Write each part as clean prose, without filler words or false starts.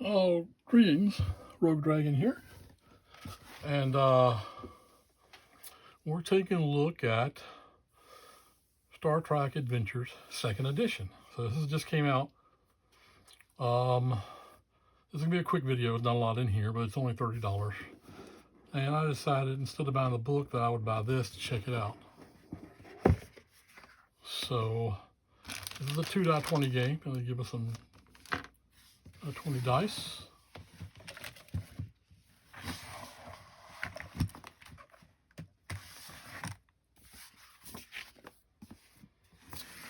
Greetings, Rogue Dragon here, and we're taking a look at Star Trek Adventures 2nd Edition. So this just came out. This is gonna be a quick video. There's not a lot in here, but it's only $30. And I decided instead of buying the book that I would buy this to check it out. So this is a 2.20 game. Going to give us some 20 dice.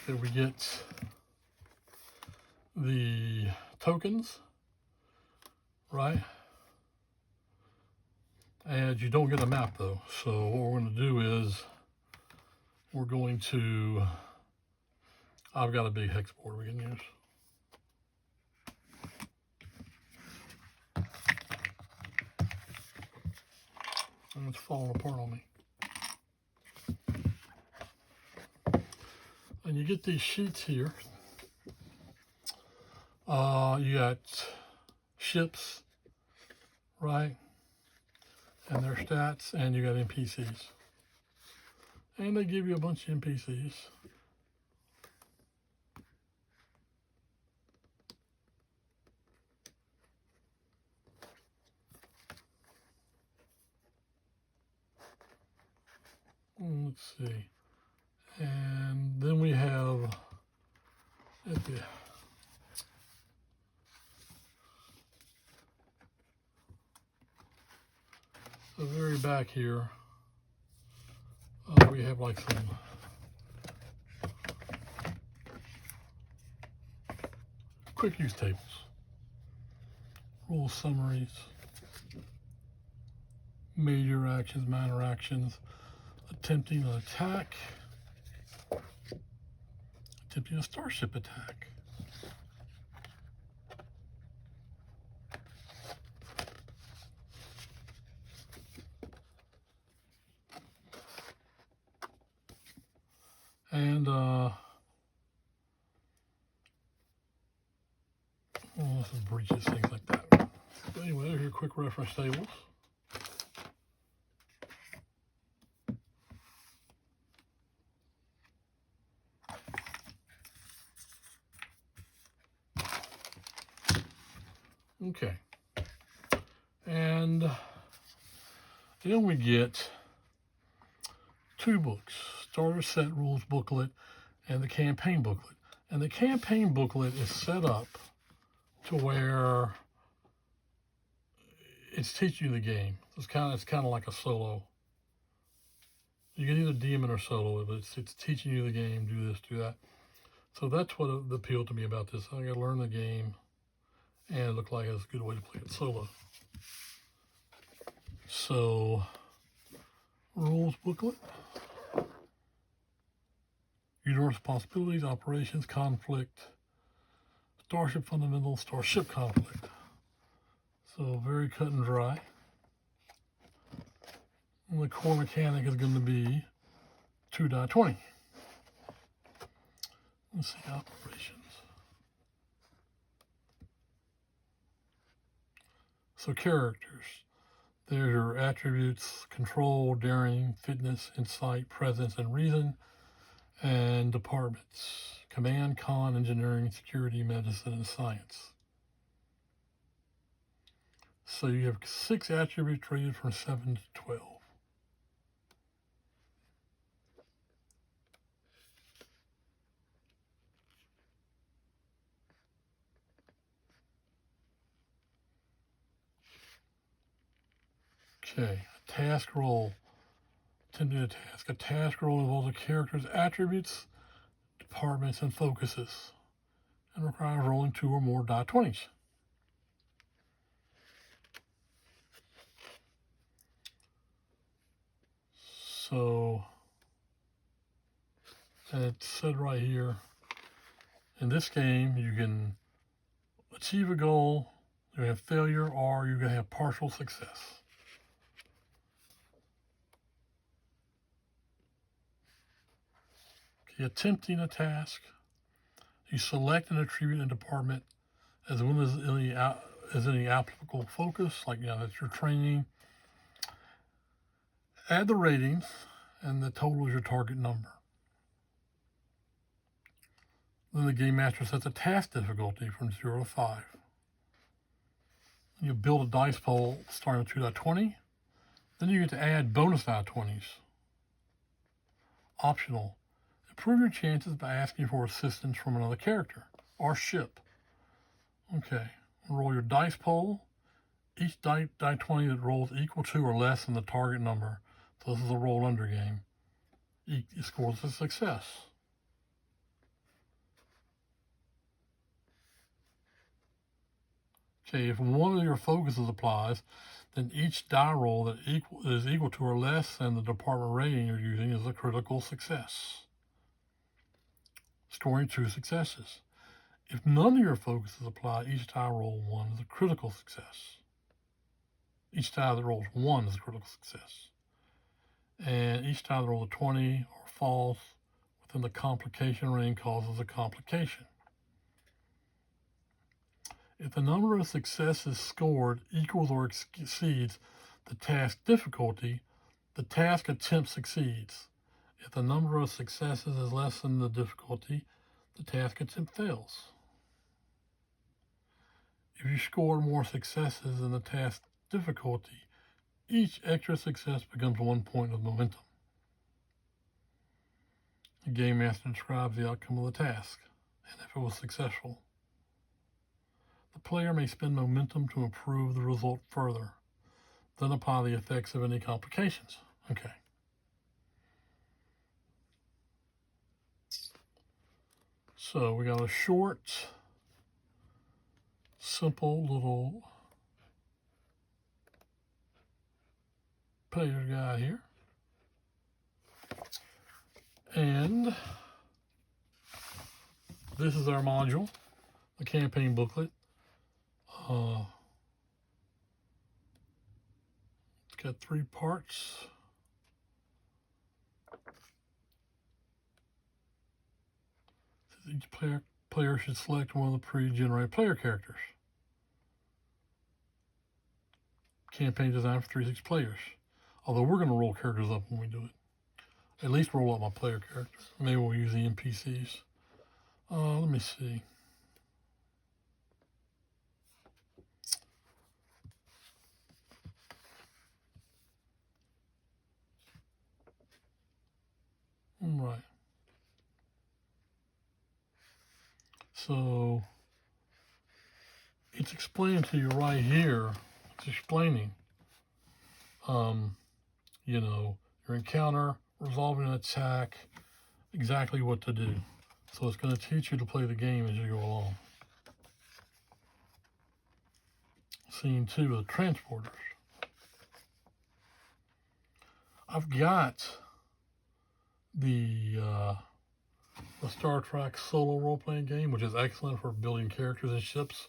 Then we get the tokens, right? And you don't get a map though. So what we're going to do is we're going to, I've got a big hex board we can use. And it's falling apart on me. And you get these sheets here. You got ships, right? And their stats, and you got NPCs. And they give you a bunch of NPCs. Let's see. And then we have at the very back here, we have like some quick use tables, rule summaries, major actions, minor actions, attempting an attack, attempting a starship attack. And some breaches, things like that. But anyway, there's your quick reference tables. Okay. And then we get two books, Starter Set Rules Booklet and the Campaign Booklet. And the Campaign Booklet is set up to where it's teaching you the game. It's kind of like a solo. You can either demon or solo, but it's teaching you the game, do this, do that. So that's what appealed to me about this. I got to learn the game, and it looked like it's a good way to play it solo. So, rules booklet. Universe possibilities, operations, conflict, starship fundamentals, starship conflict. So very cut and dry. And the core mechanic is going to be 2.20. Let's see, operations. So characters. There's your attributes: control, daring, fitness, insight, presence, and reason. And departments: command, con, engineering, security, medicine, and science. So you have 6 attributes rated from 7 to 12. Okay, a task roll. Attempting a task. A task roll involves a character's attributes, departments, and focuses, and requires rolling 2 or more die 20s. So, and it said right here, in this game, you can achieve a goal, you have failure, or you can have partial success. Okay, attempting a task, you select an attribute and department as well as is any applicable focus, like, that's your training. Add the ratings, and the total is your target number. Then the Game Master sets a task difficulty from 0 to 5. You build a dice pool starting with 2.20. Then you get to add bonus die 20s. Optional. Improve your chances by asking for assistance from another character or ship. Okay. Roll your dice pool. Each die 20 that rolls equal to or less than the target number. So this is a roll under game. It scores a success. Okay, if one of your focuses applies, then each die roll that is equal to or less than the department rating you're using is a critical success, scoring 2 successes. If none of your focuses apply, each die roll 1 is a critical success. Each die that rolls 1 is a critical success. And each die that rolls a 20 or false within the complication range causes a complication. If the number of successes scored equals or exceeds the task difficulty, the task attempt succeeds. If the number of successes is less than the difficulty, the task attempt fails. If you score more successes than the task difficulty, each extra success becomes 1 point of momentum. The Game Master describes the outcome of the task, and if it was successful. The player may spend momentum to improve the result further, then apply the effects of any complications. Okay. So we got a short, simple little player guide here. And this is our module, the campaign booklet. It's got 3 parts. Each player should select one of the pre-generated player characters. Campaign designed for 3-6 players. Although we're going to roll characters up when we do it. At least roll up my player characters. Maybe we'll use the NPCs. Let me see. Right. So it's explaining to you right here. It's explaining, your encounter, resolving an attack, exactly what to do. So it's going to teach you to play the game as you go along. Scene 2 of the transporters. I've got the Star Trek solo role-playing game, which is excellent for building characters and ships.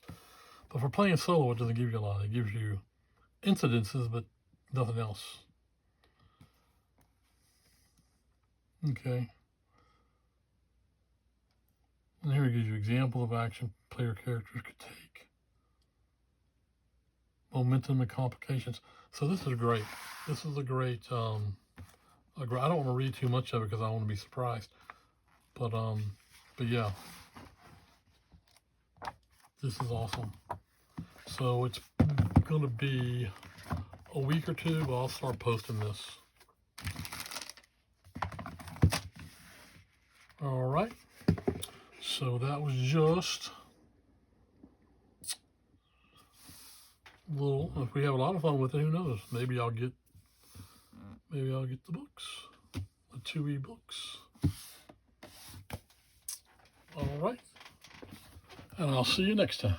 But for playing solo, it doesn't give you a lot. It gives you incidences, but nothing else. Okay. And here it gives you examples of action player characters could take. Momentum and complications. So this is great. This is a great, I don't want to read too much of it because I want to be surprised. But yeah. This is awesome. So it's going to be a week or 2, but I'll start posting this. All right. So that was just a little. If we have a lot of fun with it, who knows? Maybe I'll get the books, the 2 ebooks. All right. And I'll see you next time.